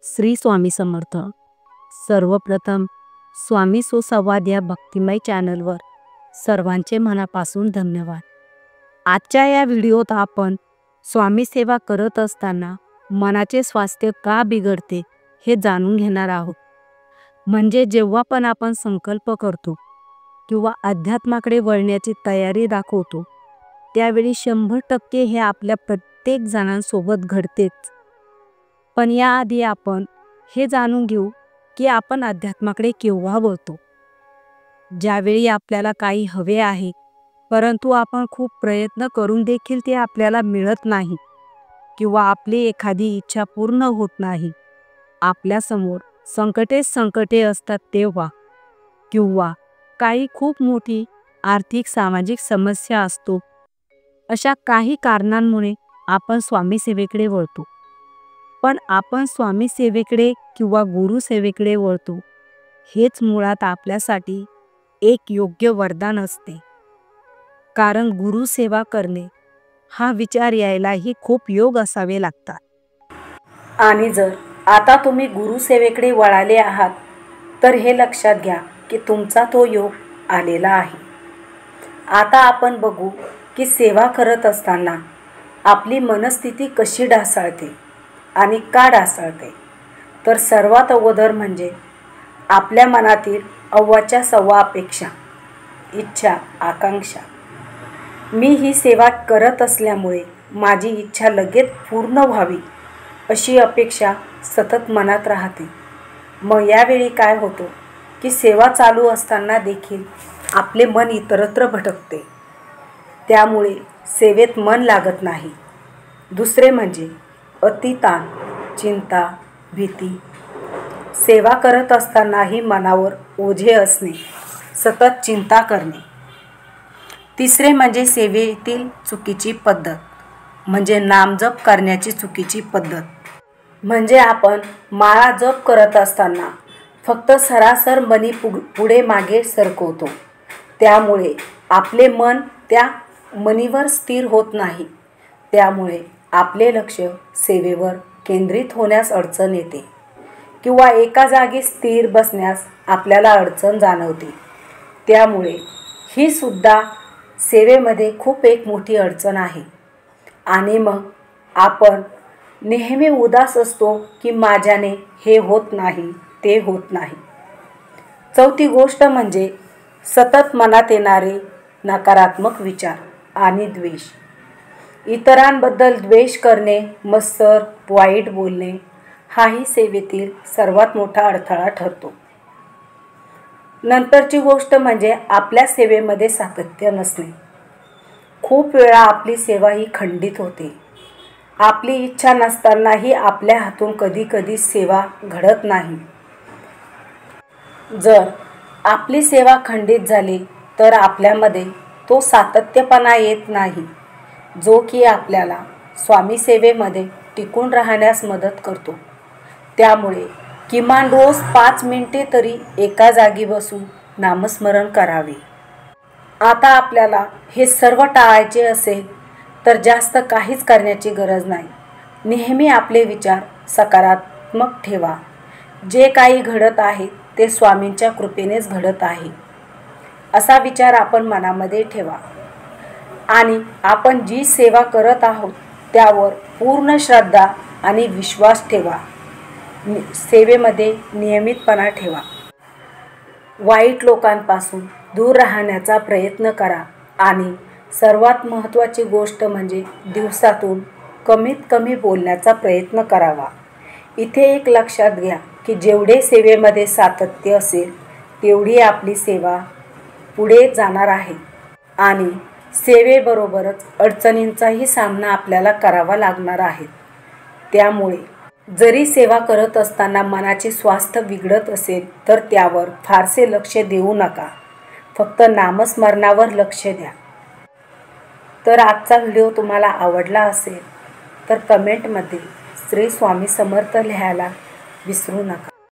श्री स्वामी समर्थ. सर्वप्रथम स्वामी सुसंवाद या भक्तिमय चॅनलवर सर्वांचे मनापासून धन्यवाद. आजच्या या व्हिडिओत आपण स्वामी सेवा करत असताना मनाचे स्वास्थ्य का बिघडते हे जाणून घेणार आहोत. म्हणजे जेव्हा पण आपण संकल्प करतो किंवा अध्यात्माकडे वळण्याची तयारी दाखवतो त्यावेळी 100% हे आपल्या प्रत्येक जणांसोबत घडतेच. पण याआधी आपण हे जाणून घेऊ की आपण अध्यात्माकडे केव्हा वळतो. ज्यावेळी आपल्याला काही हवे आहे परंतु आपण खूप प्रयत्न करून देखील ते आपल्याला मिळत नाही किंवा आपली एखादी इच्छा पूर्ण होत नाही. आपल्यासमोर संकटे असतात तेव्हा, किंवा काही खूप मोठी आर्थिक सामाजिक समस्या असतो. अशा काही कारणांमुळे आपण स्वामी सेवेकडे वळतो. पण आपण स्वामी सेवेकडे किंवा गुरु सेवेकडे वळतो हेच मुळात आपल्यासाठी एक योग्य वरदान असते. कारण गुरु सेवा करणे हा विचार यायलाही खूप योग असावे लागतात. आणि जर आता तुम्ही गुरु सेवेकडे वळाले आहात तर हे लक्षात घ्या की तुमचा तो योग आलेला आहे. आता आपण बघू की सेवा करत असताना आपली मनस्थिती कशी ढासळते आणि का ढासळते. तर सर्वात अगोदर म्हणजे आपल्या मनातील अव्वाच्या सव्वा अपेक्षा, इच्छा, आकांक्षा. मी ही सेवा करत असल्यामुळे माझी इच्छा लगेच पूर्ण व्हावी अशी अपेक्षा सतत मनात राहते. मग यावेळी काय होतं की सेवा चालू असताना देखील आपले मन इतरत्र भटकते. त्यामुळे सेवेत मन लागत नाही. दुसरे म्हणजे अतिताण, चिंता, भीती. सेवा करत असतानाही मनावर ओझे असणे, सतत चिंता करणे. तिसरे म्हणजे सेवेतील चुकीची पद्धत, म्हणजे नामजप करण्याची चुकीची पद्धत. म्हणजे आपण माळा जप करत असताना फक्त सरासर मनी पुढे मागे सरकवतो. त्यामुळे आपले मन त्या मनीवर स्थिर होत नाही. त्यामुळे आपले लक्ष सेवेवर केंद्रित होण्यास अडचण येते किंवा एका जागी स्थिर बसण्यास आपल्याला अडचण जाणवते. त्यामुळे ही सुद्धा सेवेमध्ये खूप एक मोठी अडचण आहे. आणि मग आपण नेहमी उदास असतो की माझ्याने हे होत नाही, ते होत नाही. चौथी गोष्ट म्हणजे सतत मनात येणारे नकारात्मक विचार आणि द्वेष. इतरांबद्दल द्वेष करणे, मत्सर, वाईट बोलणे हाही सेवेतील सर्वात मोठा अडथळा ठरतो. नंतरची गोष्ट म्हणजे आपल्या सेवेमध्ये सातत्य नसणे. खूप वेळा आपली सेवा ही खंडित होते. आपली इच्छा नसतानाही आपल्या हातून कधी सेवा घडत नाही. जर आपली सेवा खंडित झाली तर आपल्यामध्ये तो सातत्यपणा येत नाही जो की आपल्याला स्वामी सेवेमध्ये टिकून राहण्यास मदत करतो. त्यामुळे किमान रोज 5 मिनिटे तरी एका जागी बसून नामस्मरण करावे. आता आपल्याला हे सर्व टाळायचे असेल तर जास्त काहीच करण्याची गरज नाही. नेहमी आपले विचार सकारात्मक ठेवा. जे काही घडत आहे ते स्वामींच्या कृपेनेच घडत आहे असा विचार आपण मनामध्ये ठेवा. आणि आपण जी सेवा करत आहोत त्यावर पूर्ण श्रद्धा आणि विश्वास ठेवा. सेवेमध्ये नियमितपणा ठेवा. वाईट लोकांपासून दूर राहण्याचा प्रयत्न करा. आणि सर्वात महत्त्वाची गोष्ट म्हणजे दिवसातून कमीत कमी बोलण्याचा प्रयत्न करावा. इथे एक लक्षात घ्या की जेवढे सेवेमध्ये सातत्य असेल तेवढी आपली सेवा पुढे जाणार आहे. आणि सेवेबरोबरच अडचणींचाही सामना आपल्याला करावा लागणार आहे. त्यामुळे जरी सेवा करत असताना मनाचे स्वास्थ्य बिघडत असेल तर त्यावर फारसे लक्ष देऊ नका. फक्त नामस्मरणावर लक्ष द्या. तर आजचा व्हिडिओ तुम्हाला आवडला असेल तर कमेंटमध्ये श्री स्वामी समर्थ लिहायला विसरू नका.